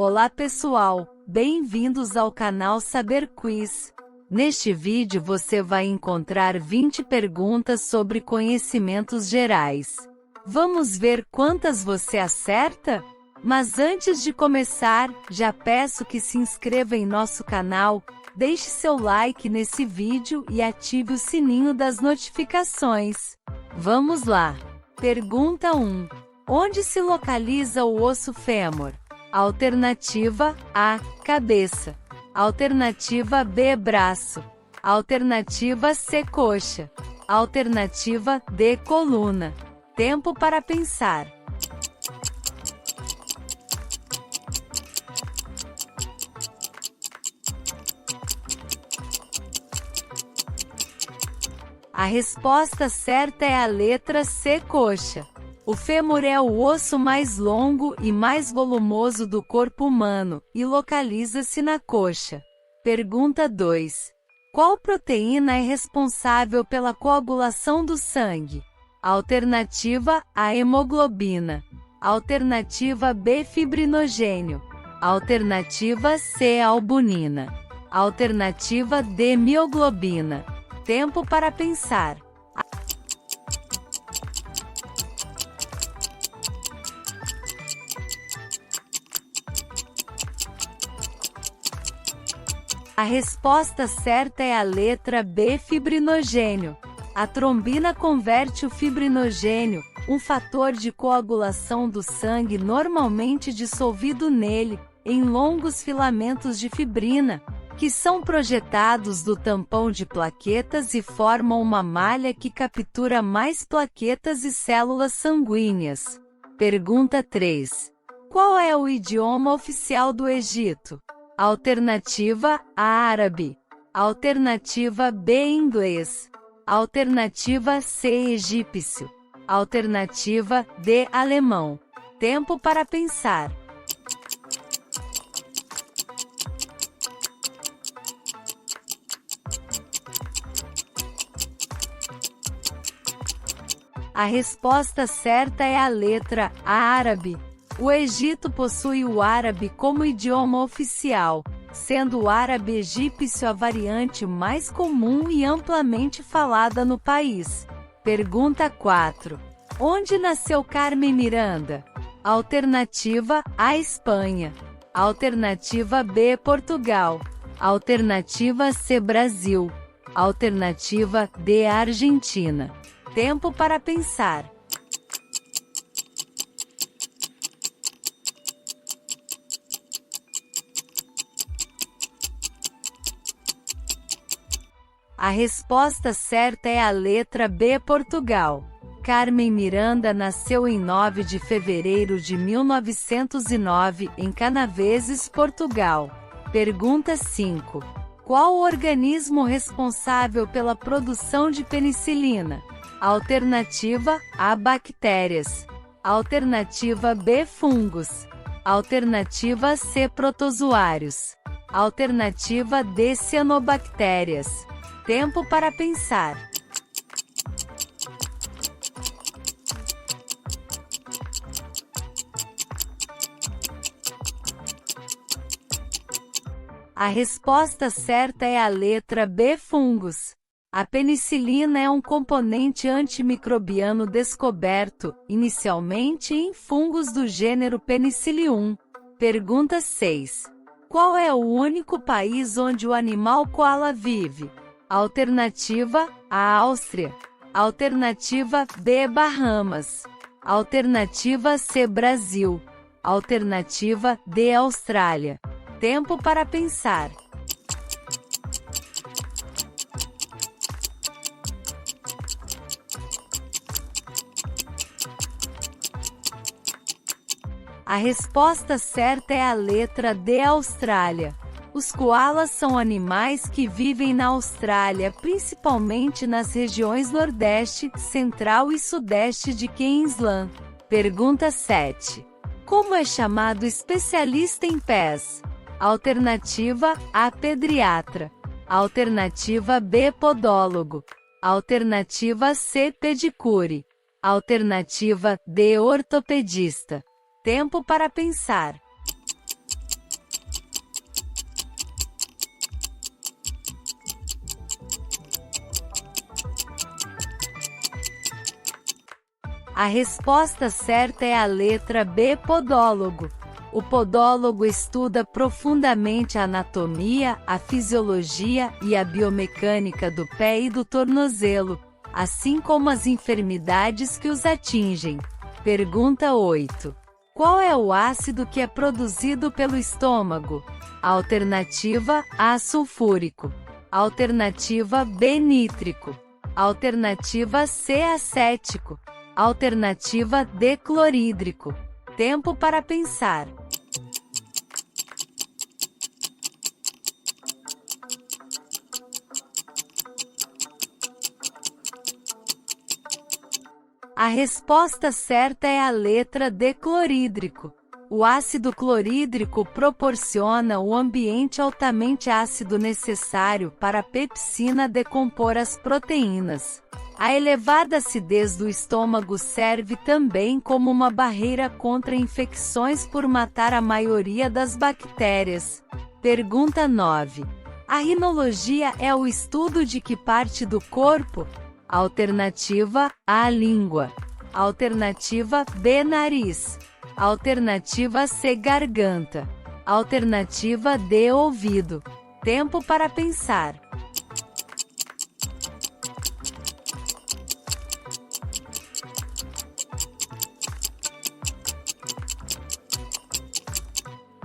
Olá pessoal, bem-vindos ao canal Saber Quiz. Neste vídeo você vai encontrar 20 perguntas sobre conhecimentos gerais. Vamos ver quantas você acerta? Mas antes de começar, já peço que se inscreva em nosso canal, deixe seu like nesse vídeo e ative o sininho das notificações. Vamos lá! Pergunta 1. Onde se localiza o osso fêmur? Alternativa A, cabeça. Alternativa B, braço. Alternativa C, coxa. Alternativa D, coluna. Tempo para pensar. A resposta certa é a letra C, coxa. O fêmur é o osso mais longo e mais volumoso do corpo humano, e localiza-se na coxa. Pergunta 2. Qual proteína é responsável pela coagulação do sangue? Alternativa A, hemoglobina. Alternativa B, fibrinogênio. Alternativa C, albumina. Alternativa D, mioglobina. Tempo para pensar. A resposta certa é a letra B, fibrinogênio. A trombina converte o fibrinogênio, um fator de coagulação do sangue normalmente dissolvido nele, em longos filamentos de fibrina, que são projetados do tampão de plaquetas e formam uma malha que captura mais plaquetas e células sanguíneas. Pergunta 3. Qual é o idioma oficial do Egito? Alternativa A, árabe. Alternativa B, inglês. Alternativa C, egípcio. Alternativa D, alemão. Tempo para pensar. A resposta certa é a letra A, árabe. O Egito possui o árabe como idioma oficial, sendo o árabe egípcio a variante mais comum e amplamente falada no país. Pergunta 4. Onde nasceu Carmen Miranda? Alternativa A, Espanha. Alternativa B, Portugal. Alternativa C, Brasil. Alternativa D, Argentina. Tempo para pensar. A resposta certa é a letra B, Portugal. Carmen Miranda nasceu em 9 de fevereiro de 1909, em Canaveses, Portugal. Pergunta 5. Qual o organismo responsável pela produção de penicilina? Alternativa A, bactérias. Alternativa B, fungos. Alternativa C, protozoários. Alternativa D, cianobactérias. Tempo para pensar. A resposta certa é a letra B, fungos. A penicilina é um componente antimicrobiano descoberto, inicialmente em fungos do gênero Penicillium. Pergunta 6. Qual é o único país onde o animal koala vive? Alternativa A, Áustria. Alternativa B, Bahamas. Alternativa C, Brasil. Alternativa D, Austrália. Tempo para pensar. A resposta certa é a letra D, Austrália. Os koalas são animais que vivem na Austrália, principalmente nas regiões Nordeste, Central e Sudeste de Queensland. Pergunta 7. Como é chamado especialista em pés? Alternativa A, pediatra. Alternativa B, podólogo. Alternativa C, pedicure. Alternativa D, ortopedista. Tempo para pensar. A resposta certa é a letra B, podólogo. O podólogo estuda profundamente a anatomia, a fisiologia e a biomecânica do pé e do tornozelo, assim como as enfermidades que os atingem. Pergunta 8. Qual é o ácido que é produzido pelo estômago? Alternativa A, sulfúrico. Alternativa B, nítrico. Alternativa C, acético. Alternativa D, clorídrico. Tempo para pensar. A resposta certa é a letra D, clorídrico. O ácido clorídrico proporciona o ambiente altamente ácido necessário para a pepsina decompor as proteínas. A elevada acidez do estômago serve também como uma barreira contra infecções por matar a maioria das bactérias. Pergunta 9. A rinologia é o estudo de que parte do corpo? Alternativa A, língua. Alternativa B, nariz. Alternativa C, garganta. Alternativa D, ouvido. Tempo para pensar.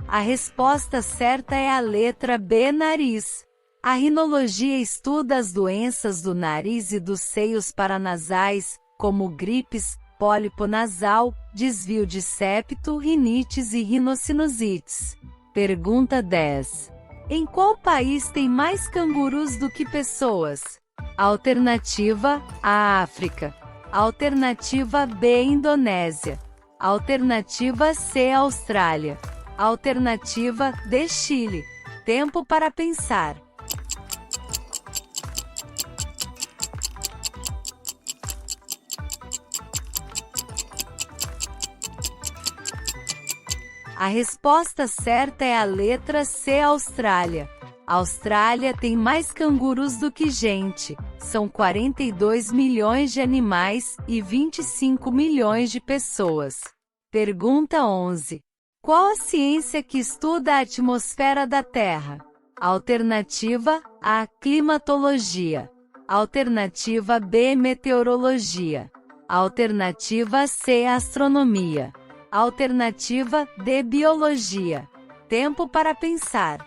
A resposta certa é a letra B, nariz. A rinologia estuda as doenças do nariz e dos seios paranasais, como gripes, pólipo nasal, desvio de septo, rinites e rinossinusites. Pergunta 10. Em qual país tem mais cangurus do que pessoas? Alternativa A, África. Alternativa B, Indonésia. Alternativa C, Austrália. Alternativa D, Chile. Tempo para pensar. A resposta certa é a letra C, Austrália. A Austrália tem mais cangurus do que gente. São 42 milhões de animais e 25 milhões de pessoas. Pergunta 11. Qual a ciência que estuda a atmosfera da Terra? Alternativa A, climatologia. Alternativa B, meteorologia. Alternativa C, astronomia. Alternativa D, biologia. Tempo para pensar.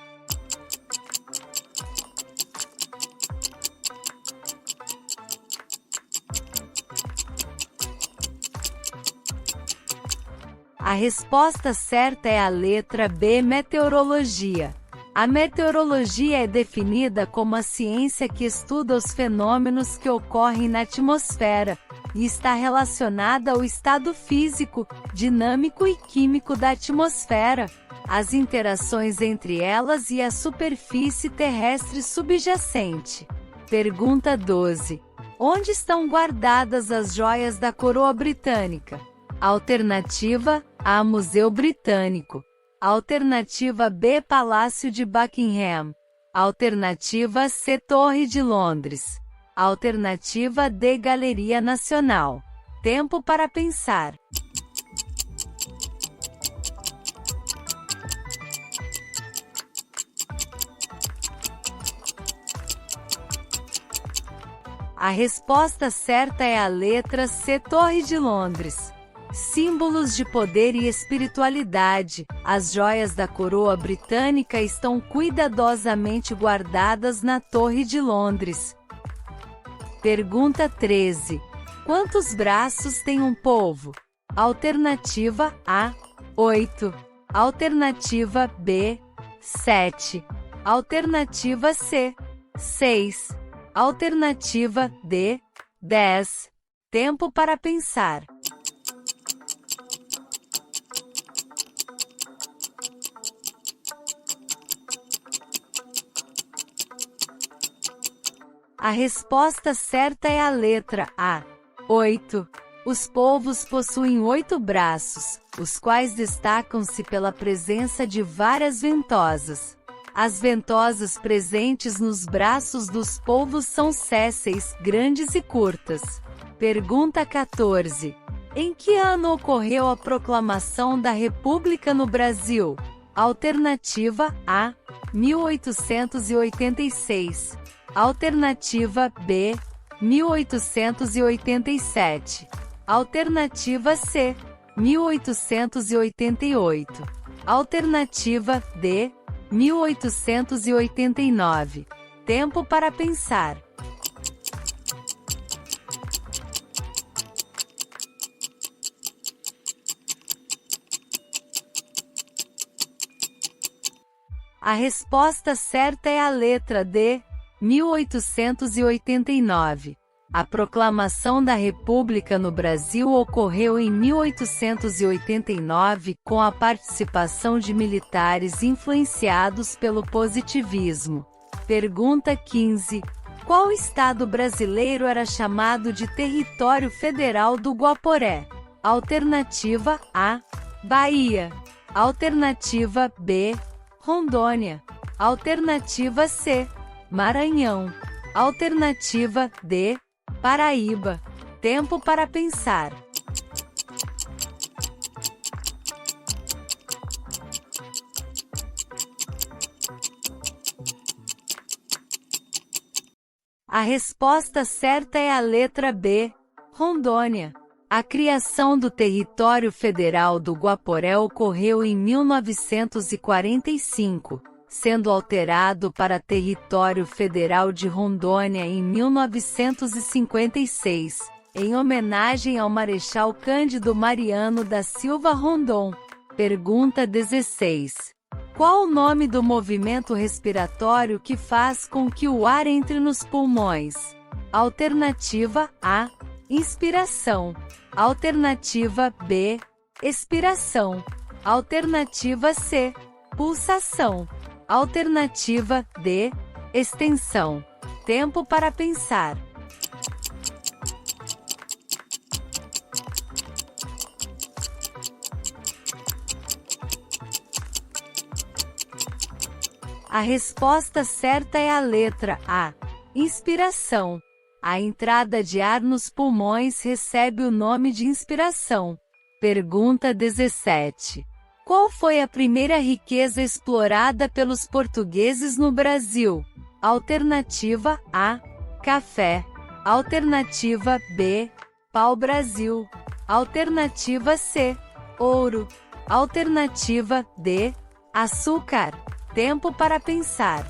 A resposta certa é a letra B, meteorologia. A meteorologia é definida como a ciência que estuda os fenômenos que ocorrem na atmosfera, e está relacionada ao estado físico, dinâmico e químico da atmosfera, as interações entre elas e a superfície terrestre subjacente. Pergunta 12. Onde estão guardadas as joias da coroa britânica? Alternativa A, Museu Britânico. Alternativa B, Palácio de Buckingham. Alternativa C, Torre de Londres. Alternativa D, Galeria Nacional. Tempo para pensar. A resposta certa é a letra C, Torre de Londres. Símbolos de poder e espiritualidade, as joias da coroa britânica estão cuidadosamente guardadas na Torre de Londres. Pergunta 13. Quantos braços tem um polvo? Alternativa A, 8. Alternativa B, 7. Alternativa C, 6. Alternativa D, 10. Tempo para pensar. A resposta certa é a letra A, 8. Os polvos possuem 8 braços, os quais destacam-se pela presença de várias ventosas. As ventosas presentes nos braços dos polvos são sésseis, grandes e curtas. Pergunta 14. Em que ano ocorreu a proclamação da República no Brasil? Alternativa A: 1886. Alternativa B: 1887. Alternativa C: 1888. Alternativa D: 1889. Tempo para pensar. A resposta certa é a letra D, 1889. A proclamação da República no Brasil ocorreu em 1889 com a participação de militares influenciados pelo positivismo. Pergunta 15. Qual estado brasileiro era chamado de Território Federal do Guaporé? Alternativa A: Bahia. Alternativa B: Rondônia. Alternativa C: Maranhão. Alternativa D: Paraíba. Tempo para pensar. A resposta certa é a letra B, Rondônia. A criação do Território Federal do Guaporé ocorreu em 1945, sendo alterado para Território Federal de Rondônia em 1956, em homenagem ao Marechal Cândido Mariano da Silva Rondon. Pergunta 16. Qual o nome do movimento respiratório que faz com que o ar entre nos pulmões? Alternativa A: inspiração. Alternativa B: expiração. Alternativa C: pulsação. Alternativa D: extensão. Tempo para pensar. A resposta certa é a letra A, inspiração. A entrada de ar nos pulmões recebe o nome de inspiração. Pergunta 17. Qual foi a primeira riqueza explorada pelos portugueses no Brasil? Alternativa A: café. Alternativa B: pau-brasil. Alternativa C: ouro. Alternativa D: açúcar. Tempo para pensar.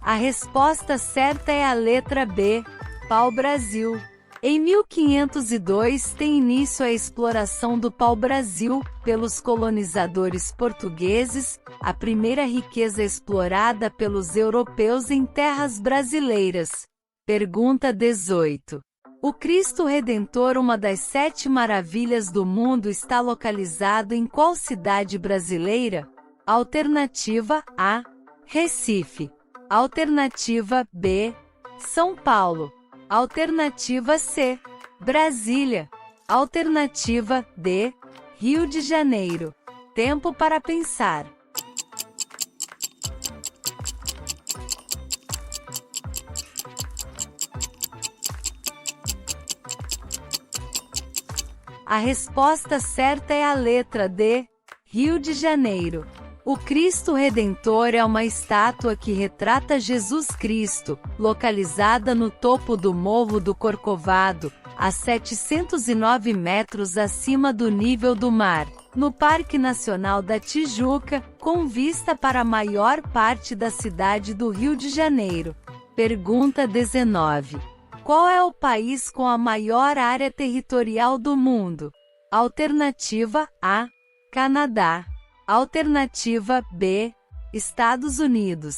A resposta certa é a letra B, pau-brasil. Em 1502 tem início a exploração do pau-brasil pelos colonizadores portugueses, a primeira riqueza explorada pelos europeus em terras brasileiras. Pergunta 18. O Cristo Redentor, uma das 7 maravilhas do mundo, está localizado em qual cidade brasileira? Alternativa A: Recife. Alternativa B: São Paulo. Alternativa C: Brasília. Alternativa D: Rio de Janeiro. Tempo para pensar. A resposta certa é a letra D, Rio de Janeiro. O Cristo Redentor é uma estátua que retrata Jesus Cristo, localizada no topo do Morro do Corcovado, a 709 metros acima do nível do mar, no Parque Nacional da Tijuca, com vista para a maior parte da cidade do Rio de Janeiro. Pergunta 19. Qual é o país com a maior área territorial do mundo? Alternativa A: Canadá. Alternativa B: Estados Unidos.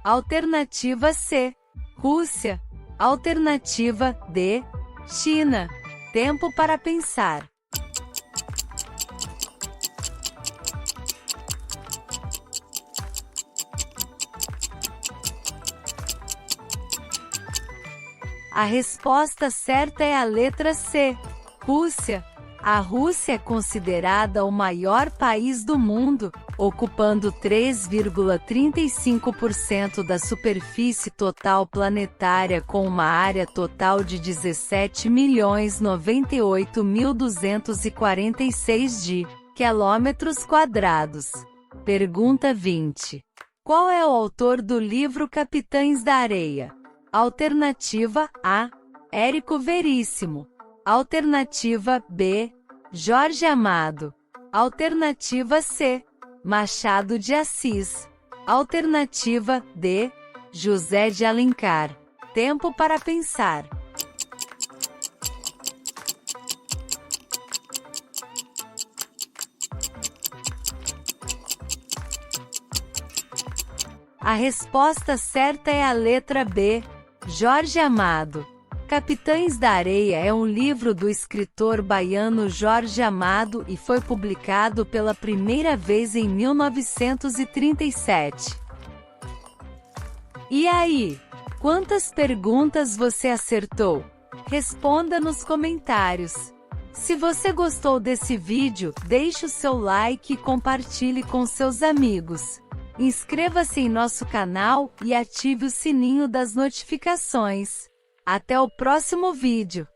Alternativa C: Rússia. Alternativa D: China. Tempo para pensar. A resposta certa é a letra C, Rússia. A Rússia é considerada o maior país do mundo, ocupando 3,35% da superfície total planetária com uma área total de 17.098.246 de quilômetros quadrados. Pergunta 20. Qual é o autor do livro Capitães da Areia? Alternativa A. Érico Veríssimo. Alternativa B. Jorge Amado. Alternativa C. Machado de Assis. Alternativa D. José de Alencar. Tempo para pensar. A resposta certa é a letra B. Jorge Amado. Capitães da Areia é um livro do escritor baiano Jorge Amado e foi publicado pela primeira vez em 1937. E aí? Quantas perguntas você acertou? Responda nos comentários. Se você gostou desse vídeo, deixe o seu like e compartilhe com seus amigos. Inscreva-se em nosso canal e ative o sininho das notificações. Até o próximo vídeo!